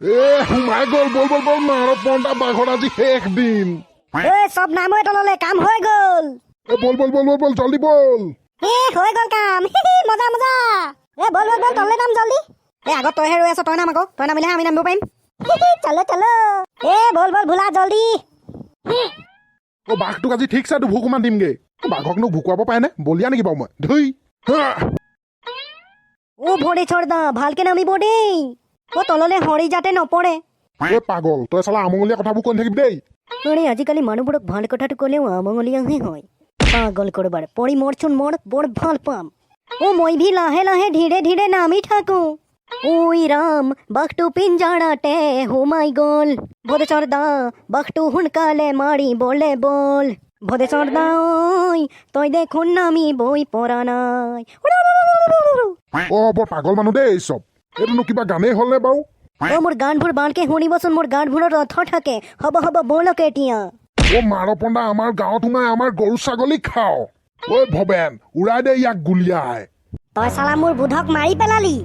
সোমাই গ'ল বল বল বল মাৰ পন্টা বাঘৰ আজি শেষ দিন সব নামই তললে কাম হৈ গ'ল বল বল বল বল বল জলদি বল হৈ গ'ল কাম মজা মজা বল বল বল তললে নাম জলদি আগত তইহে ৰৈ আছ তই নাম আকৌ তই নামিলেহে আমি নামিব পাৰিম চলো চলো বল বল ভোলা জলদি বাঘটোক আজি ঠিকছে দুভুক মান দিমগে বাঘকনো ভুকুৱাব পাৰেনে বলিয়া নেকি বাৰু মই ধুই ভৰি ছৰদা ভালকে নামিব দেই তললে হৰি যাতে নপৰে পাগল তই চালা আমঙলীয়া কথাবোৰ কৈ থাকিবি দেই আজিকালি মানুহবোৰক ভাল কথাটো ক'লেও আমঙলীয়াহে হয় পাগল কৰবাৰ পৰি মৰচোন মৰ বৰ ভাল পাম মই ভি লাহে লাহে ধীৰে ধীৰে নামি থাকো ওই ৰাম বাঘটো পিঞ্জাৰাতে সোমাই গ'ল ভদেশ্বৰ বাঘটো সোনকালে মাৰি বলে বল ভদেশ্বৰ ঐ তই দেখোন নামি বই পৰা নাই বৰ পাগল মানুহ দেই চব এইটোনো কিবা গানেই হ'লনে বাৰু মোৰ গানবোৰ ভালকে শুনিবচোন মোৰ গানবোৰৰ অৰ্থ থাকে হ'ব হ'ব বলকে এতিয়া মাৰ পন্দা আমাৰ গাঁৱত সোমাই আমাৰ গৰু ছাগলী খাও ভবেন উৰাই দে ইয়াক গুলিয়াই তই চালা মোৰ বুধক মাৰি পেলালি